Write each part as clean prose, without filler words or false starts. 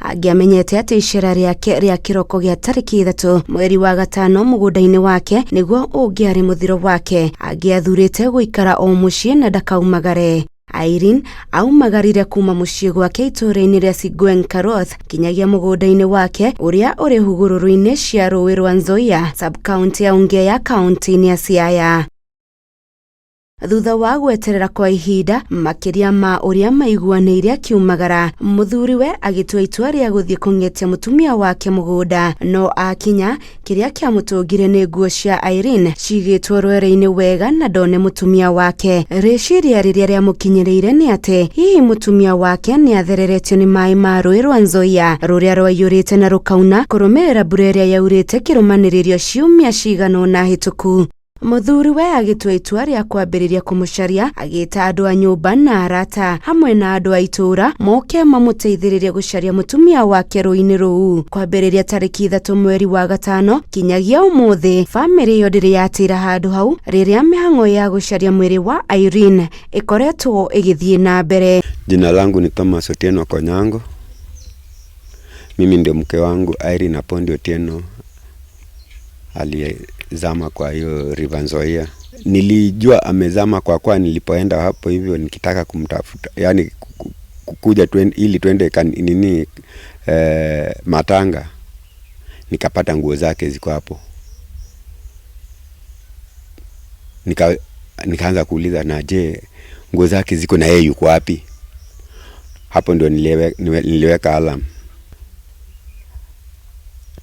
Agiamenyete ati icera riake ria kiroko gia tariki 3 mweri wa gatano mugunda-ini wake niguo ungiari muthiro wake. Agiathurite guikara o mucii na ndakaumagare. Irene aumagarire kuma mucii gwake itura-ini ria Sigwen Karoth kinyagia mugunda-ini wake uria uri hugururu-ini cia Rũĩ rwa Nzoia sub-county ya Ongea county-ini ya Siaya. Thutha wa gweterera kwa ihinda makiria ma uria maiguaniire akiumagara, muthuriwe agitua itua ria guthie kungetia mutumia wake mugunda, no akinya kiria kiamutungire ni nguo cia Irene cigitwo rwere-ini wega na ndone mutumia wake. Riciria riria riamukinyiriire ni ati hihi mutumia wake ni athereretio ni mai ma Rũĩ rwa Nzoia ruria rwaiyurite na rukauna kurumirira mbura iria yaurite kirumaniririo ciumia cigana na hituku. Muthuriwe agitua itua ria kwambiriria kumucaria agita andu a nyumba na arata hamwe na andu a itura moke mamuteithiririe gucaria mutumia wake rũĩ-ini rũu. Kwambiriria tariki 3 mweri wa gatano kinyagia umuthi family yo ndiri yatira handu hau riria mihang'o ya gucaria mwiri wa Irene ikoretwo igithie na mbere. Jina langu ni Thomas Otieno Konyango. Mimi ndio mke wangu Irene Apondi Otieno aliyezama kwa hiyo River Nzoia. Nilijua amezama kwa nilipoenda hapo hivyo nikitaka kumtafuta, yani kuja ili twende matanga, nikapata nguo zake ziko hapo. Nikaanza kuuliza, na je, nguo zake ziko na yeye yuko wapi? Hapo ndio niliweka alarm.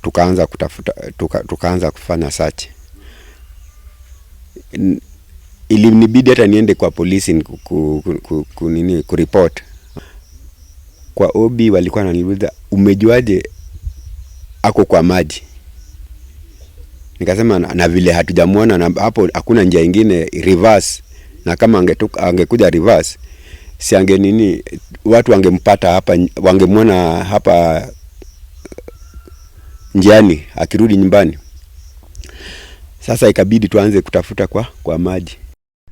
Tukaanza kutafuta, tukaanza kufanya search. Ilinibidi hata niende kwa polisi kuriport. Kwa Obi walikuwa wananiuliza, umejuaje ako kwa maji? Nikasema na vile hatujamuona na hapo hakuna njia nyingine reverse, na kama angekuja reverse si watu wangempata hapa, wangemuona hapa njiani akirudi nyumbani. Sasa ikabidi tuanze kutafuta kwa maji.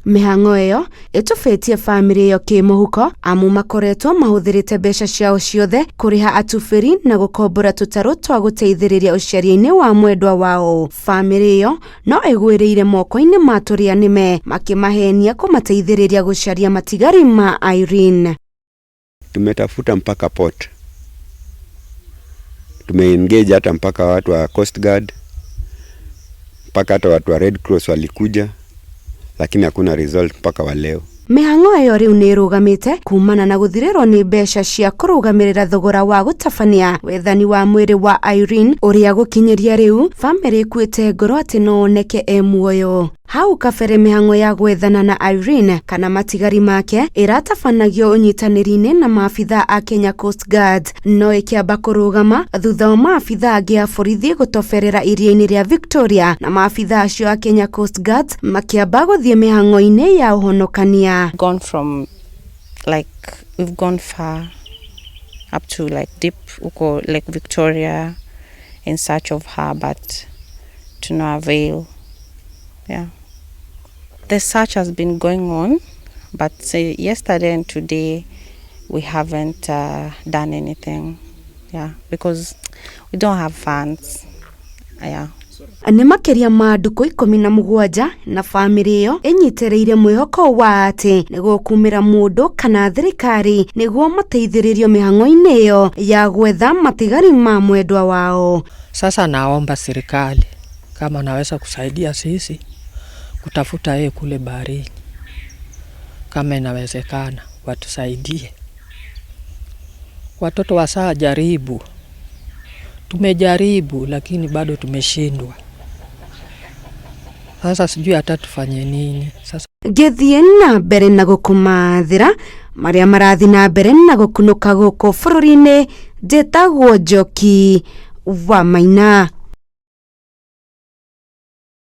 Mihang'o iyo itufetie family yo kimuhuko amu makoretwo mahuthirite mbeca ciao ciothe kuriha atubiri na gukombora tutaru twa guteithiriria ucaria-ini wa mwendwa wao. Family iyo no igwiriire moko-ini ma turianime makimahenia kumateithiriria gucaria matigari ma Irene. Tumetafuta mpaka port. Tumeengage hata mpaka watu wa Coast Guard, mpaka hata watu wa Red Cross walikuja, lakini hakuna result mpaka wa leo. Mihang'o iyo riu ni rugamite kumana na guthirirwo ni mbeca cia kurugamirira thogora wa gutabania wethani wa mwiri wa Irene uria gukinyiria riu family ikuite ngoro ati no oneke muoyo. Hau kabere mihang'o ya gwethana na Irene kana matigari make iratabanagio unyitaniri-ini na maabitha a Kenya Coast Guard, no ikiamba kurugama thutha wa maabitha angi a borithi gutoberera iria-ini ria Victoria na maabitha acio a Kenya Coast Guard makiamba guthie mihang'o-ini ya uhonokania. We've gone far up to deep uko Lake Victoria in search of her, but to no avail. Yeah, the search has been going on, but yesterday and today we haven't done anything. Yeah, because we don't have funds. Yeah. Ni makiria ma nduku 17 na family iyo inyitereire mwihoko wa ati niguo kumira mundu kana thirikari niguo mateithiririo mihang'o-ini iyo ya gwetha matigari ma mwendwa wao. Sasa naomba serikali kama naweza kusaidia sisi kutafuta yeye kule baharini, kama inawezekana watusaidie. Watoto wasaa jaribu, tumejaribu lakini bado tumeshindwa. Sasa sijui hata tufanye nini. Sasa gethie na mbere na gukumathira maria marathi na mbere na gukunuka guko bururi-ini njitagwo Njoki wa Maina.